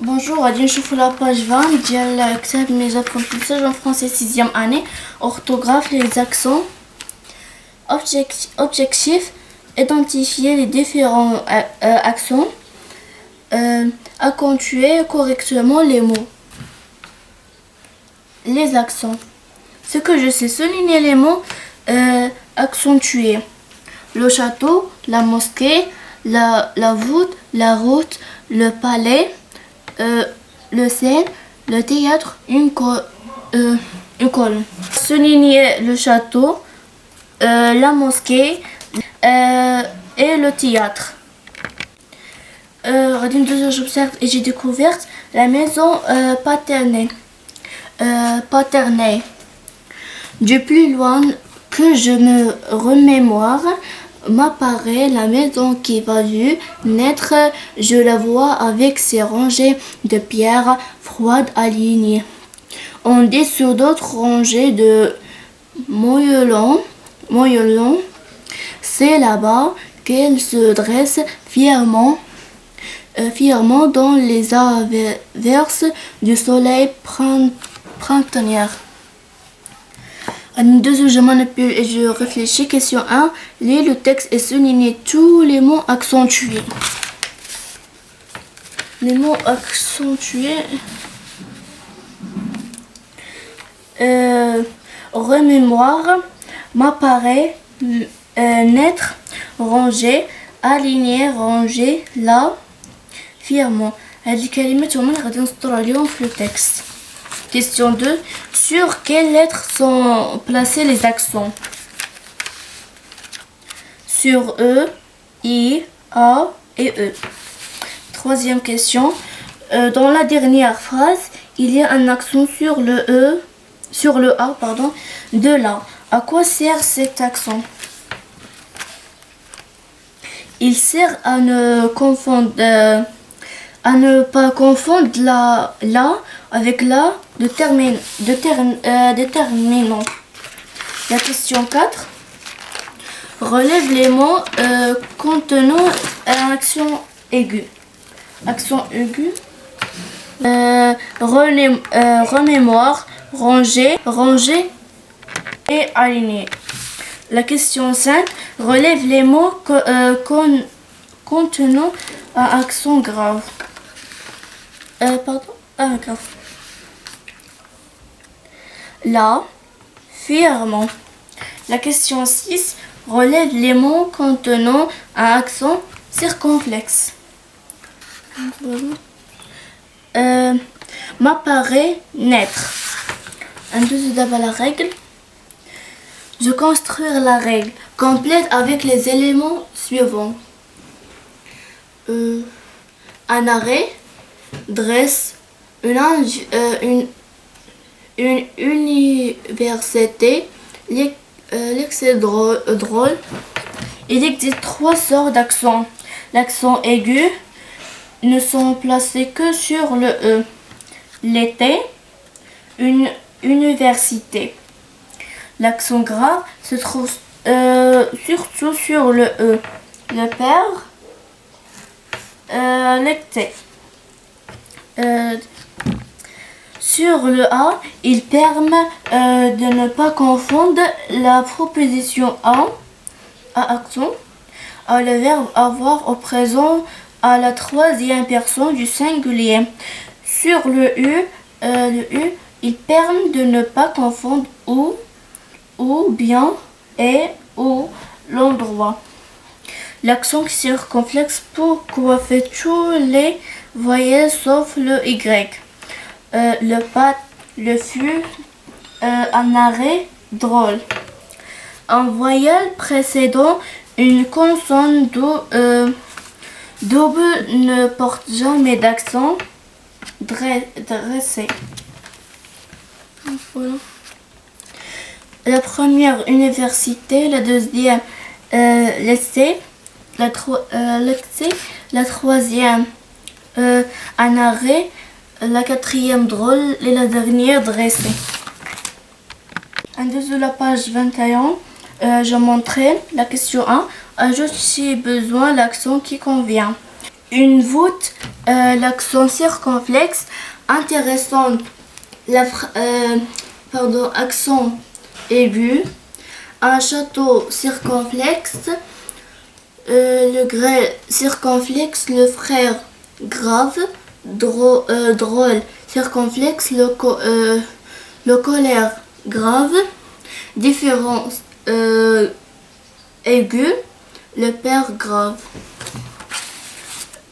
Bonjour, غادي نشوفوا la page 20 ديال كتاب mes apprentissages en français 6e année, orthographe, les accents. Objectif, identifier les différents accents, accentuer correctement les mots. Les accents. Ce que je sais, souligner les mots, accentuer. Le château, la mosquée, la voûte, la route, le palais, le scène, le théâtre, une colonne. Souligner le château, la mosquée et le théâtre. J'observe et j'ai découvert la maison paternelle. Du plus loin que je me remémore, m'apparaît la maison qui va dû naître. Je la vois avec ses rangées de pierres froides alignées. En dessous d'autres rangées de moellons. C'est là-bas qu'elle se dresse fièrement dans les averses du soleil printanier. Je manipule et je réfléchis. Question 1. Lis le texte et soulignez tous les mots accentués. Les mots accentués. Remémoire, m'apparaît, naître, ranger, aligner, ranger, là, fièrement. هذه الكلمات هما اللي غادي نسطروا عليهم في le texte. Question 2. Sur quelles lettres sont placés les accents? Sur E, I, A et E. Troisième question. Dans la dernière phrase, il y a un accent sur le A, de là. À quoi sert cet accent? Il sert à ne pas confondre la avec la déterminant. La question 4. Relève les mots contenant un accent aigu. Accent aigu. Remémoire, ranger et aligner. La question 5. Relève les mots contenant un accent grave. Grave. Là, fièrement. La question 6. Relève les mots contenant un accent circonflexe. M'apparaît, naître. D'abord la règle. Je construire la règle complète avec les éléments suivants. Un arrêt, dresse, une université, l'excès drôle. Il existe 3 sortes d'accents. L'accent aigu ne sont placés que sur le E. L'été, une université. L'accent grave se trouve surtout sur le E. Le père, l'excès. Sur le A, il permet de ne pas confondre la proposition à accent, à le verbe avoir au présent à la 3e personne du singulier. Sur le U, il permet de ne pas confondre ou bien et ou l'endroit. L'accent circonflexe pour coiffer tous les voyelles sauf le Y. Le pas, le fut, un arrêt drôle. En voyelle précédant une consonne double ne porte jamais d'accent dressé. Voilà. La première université, la deuxième lycée, la troisième un arrêt, la quatrième drôle et la dernière dressée. En dessous de la page 21, je montrais la question 1. Ajoute si besoin l'accent qui convient. Une voûte, l'accent circonflexe. Intéressant, accent aigu. Un château circonflexe. Le grêle circonflexe, le frère grave. Drôle circonflexe, le colère grave. Différence aigu, le père grave.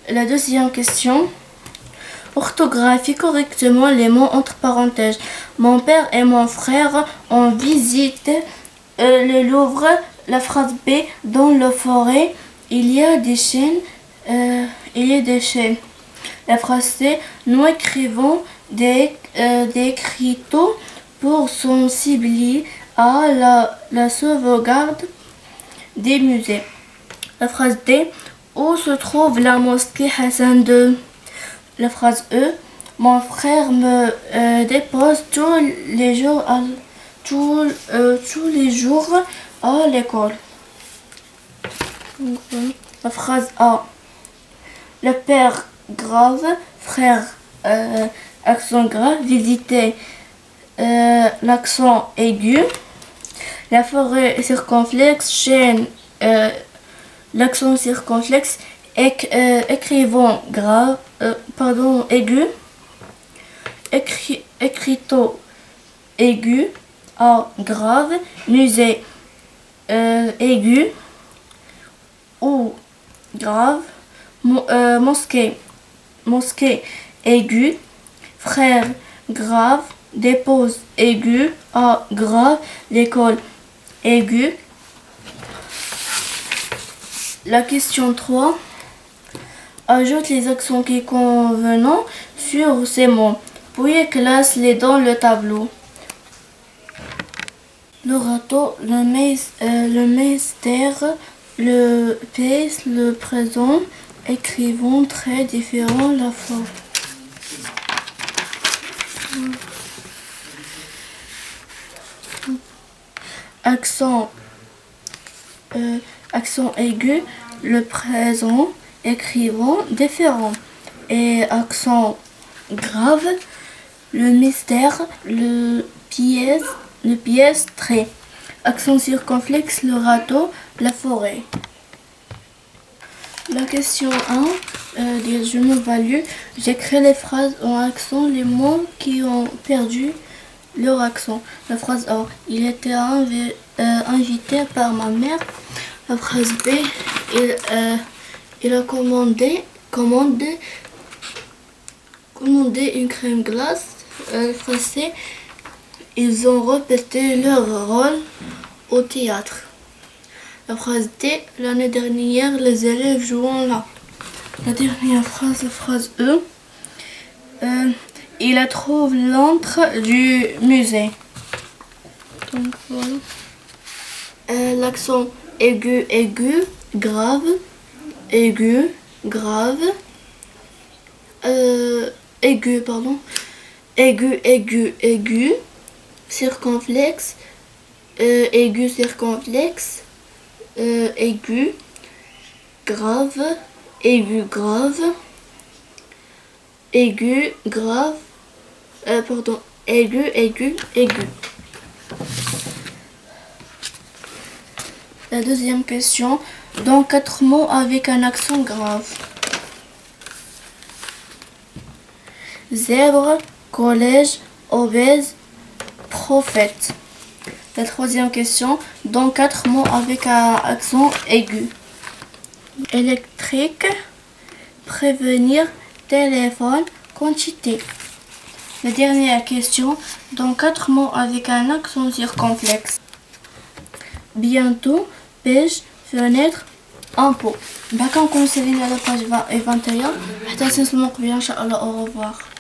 La deuxième question. Orthographie correctement les mots entre parenthèses. Mon père et mon frère ont visité le Louvre. La phrase B. Dans la forêt, il y a des chênes. La phrase C. Nous écrivons des écriteaux pour sensibiliser à la sauvegarde des musées. La phrase D. Où se trouve la mosquée Hassan II? La phrase E. Mon frère me dépose tous les jours à l'école. La phrase A. Le père grave, frère accent grave, visiter l'accent aigu. La forêt circonflexe, chêne, l'accent circonflexe, écrivant grave, aigu. Écriteau aigu, A grave, musée aigu, ou grave, mosquée aigu, frère grave, dépose aigu, A grave, l'école aigu. La question 3. Ajoute les accents qui convenant sur ces mots, puis classe-les dans le tableau. Le râteau, le mystère, le pays, le présent, écrivons très différents la fois. Accent aigu, le présent, écrivons différent. Et accent grave, le mystère, le pièce trait. Accent circonflexe, le râteau, la forêt. La question 1, je me value. J'écris les phrases en accent, les mots qui ont perdu leur accent. La phrase A. Il était invité par ma mère. La phrase B. Il a commandé une crème glace. La phrase C. Ils ont répété leur rôle au théâtre. La phrase D. L'année dernière, les élèves jouant là. La dernière phrase, la phrase E. Il trouve l'entrée du musée. Donc voilà. L'accent aigu, grave, aigu, aigu, circonflexe, aigu, circonflexe, aigu, grave, aigu, grave, aigu, grave, aigu. La deuxième question, dans 4 mots avec un accent grave. Zèbre, collège, obèse, prophète. La troisième question, dans 4 mots avec un accent aigu. Électrique, prévenir, téléphone, quantité. La dernière question, dans 4 mots avec un accent circonflexe. Bientôt, pêche, fenêtre, impôt. D'accord, on continue à la page 20 et 21. حتى نسمعوا قبل إن شاء الله. Au revoir.